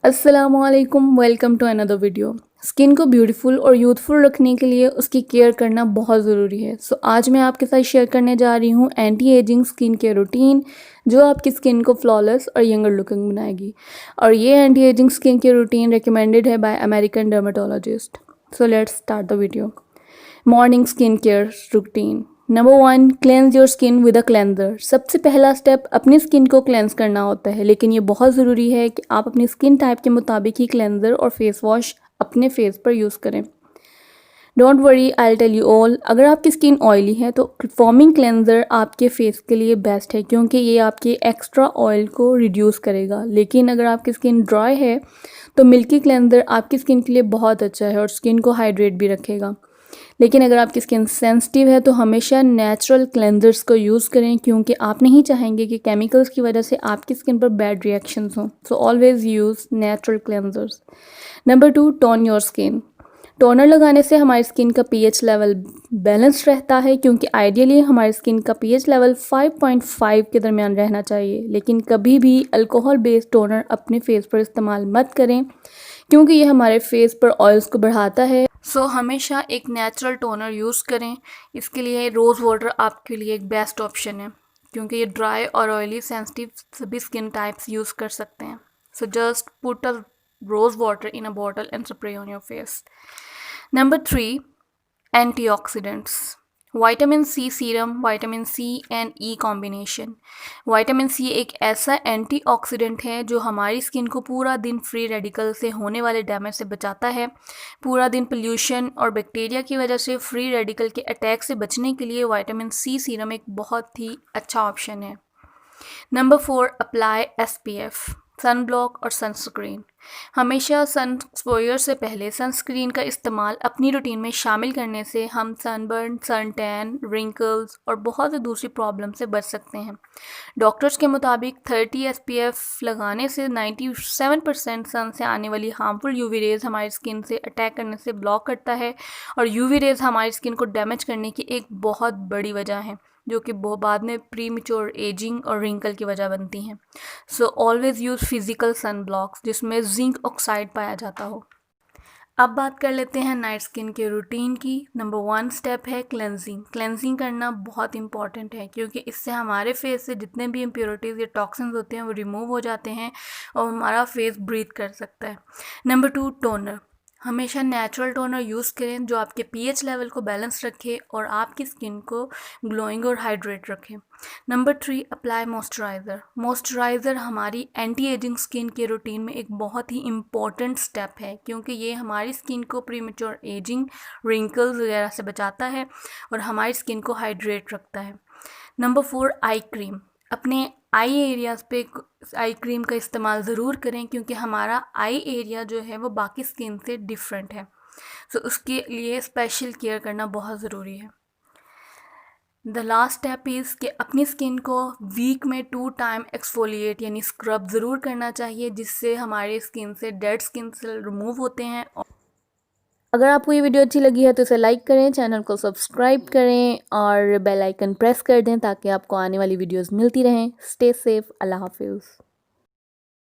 अस्सलामुअलैकुम, welcome to another video. Skin को beautiful और यूथफुल रखने के लिए उसकी केयर करना बहुत ज़रूरी है। आज मैं आपके साथ शेयर करने जा रही हूँ anti aging skin care routine, जो आपकी स्किन को फ्लॉलेस और यंगर लुकिंग बनाएगी। और ये anti aging skin care routine recommended है by American dermatologist. So let's start the video. Morning skin care routine. Number 1, cleanse your skin with a cleanser. सबसे पहला स्टेप अपनी स्किन को क्लेंज करना होता है, लेकिन ये बहुत ज़रूरी है कि आप अपनी स्किन टाइप के मुताबिक ही क्लेंजर और फेस वॉश अपने फेस पर यूज़ करें। Don't worry, I tell you all. अगर आपकी स्किन ऑयली है तो फॉर्मिंग क्लेंजर आपके फेस के लिए बेस्ट है, क्योंकि ये आपके एक्स्ट्रा ऑयल को रिड्यूस करेगा। लेकिन अगर आपकी स्किन ड्राई है तो मिल्की क्लेंजर आपकी स्किन के लिए बहुत अच्छा है और स्किन को हाइड्रेट भी रखेगा। लेकिन अगर आपकी स्किन सेंसिटिव है तो हमेशा नेचुरल क्लेंजर्स को यूज़ करें, क्योंकि आप नहीं चाहेंगे कि केमिकल्स की वजह से आपकी स्किन पर बैड रिएक्शंस हों। So always use natural cleansers. Number 2, tone your skin. Toner लगाने से हमारी स्किन का पीएच लेवल बैलेंस रहता है, क्योंकि आइडियली हमारी स्किन का पीएच लेवल 5.5 के दरमियान रहना चाहिए। लेकिन कभी भी अल्कोहल बेस्ड टोनर अपने फेस पर इस्तेमाल मत करें, क्योंकि ये हमारे फेस पर ऑयल्स को बढ़ाता है। हमेशा एक नेचुरल टोनर यूज़ करें। इसके लिए रोज़ वाटर आपके लिए एक बेस्ट ऑप्शन है, क्योंकि ये ड्राई और ऑयली सेंसिटिव सभी स्किन टाइप्स यूज़ कर सकते हैं। Just put a rose water in a bottle and spray on your face. Number 3, antioxidants. Vitamin C serum, vitamin C and E combination. Vitamin C एक ऐसा antioxidant है जो हमारी skin को पूरा दिन फ्री रेडिकल से होने वाले डैमेज से बचाता है। पूरा दिन पोल्यूशन और बैक्टीरिया की वजह से फ्री रेडिकल के अटैक से बचने के लिए विटामिन सी सीरम एक बहुत ही अच्छा ऑप्शन है। Number 4, apply SPF, sun block और सनस्क्रीन। हमेशा सन एक्सपोजर से पहले सनस्क्रीन का इस्तेमाल अपनी रूटीन में शामिल करने से हम सनबर्न, सन टैन, रिंकल्स और बहुत सी दूसरी प्रॉब्लम से बच सकते हैं। डॉक्टर्स के मुताबिक 30 एसपीएफ लगाने से 97% सन से आने वाली हार्मफुल यूवी रेज हमारी स्किन से अटैक करने से ब्लॉक करता है, और यूवी रेज हमारी स्किन को डैमेज करने की एक बहुत बड़ी वजह है, जो कि बाद में प्रीमेच्योर एजिंग और रिंकल की वजह बनती हैं। ऑलवेज यूज़ फिजिकल सन ब्लॉक्स जिसमें जिंक ऑक्साइड पाया जाता हो। अब बात कर लेते हैं नाइट स्किन के रूटीन की। नंबर 1 स्टेप है क्लेंजिंग। क्लेंजिंग करना बहुत इंपॉर्टेंट है, क्योंकि इससे हमारे फेस से जितने भी इम्प्योरिटीज़ या टॉक्सिन्स होते हैं वो रिमूव हो जाते हैं और हमारा फेस ब्रीथ कर सकता है। Number 2, toner. हमेशा नेचुरल टोनर यूज़ करें जो आपके पीएच लेवल को बैलेंस रखे और आपकी स्किन को ग्लोइंग और हाइड्रेट रखे। Number 3, apply moisturiser. मॉइस्चराइज़र हमारी एंटी एजिंग स्किन के रूटीन में एक बहुत ही इम्पॉर्टेंट स्टेप है, क्योंकि ये हमारी स्किन को प्रीमेच्योर एजिंग, रिंकल्स वगैरह से बचाता है और हमारी स्किन को हाइड्रेट रखता है। Number 4, eye cream. अपने आई एरियाज़ पे आई क्रीम का इस्तेमाल ज़रूर करें, क्योंकि हमारा आई एरिया जो है वो बाकी स्किन से डिफरेंट है। उसके लिए स्पेशल केयर करना बहुत ज़रूरी है। द लास्ट स्टेप इज़ कि अपनी स्किन को वीक में 2 टाइम एक्सफोलिएट यानी स्क्रब ज़रूर करना चाहिए, जिससे हमारे स्किन से डेड स्किन सेल रिमूव होते हैं। अगर आपको ये वीडियो अच्छी लगी है तो इसे लाइक करें, चैनल को सब्सक्राइब करें और बेल आइकन प्रेस कर दें ताकि आपको आने वाली वीडियोस मिलती रहें। Stay safe. अल्लाह हाफिज़।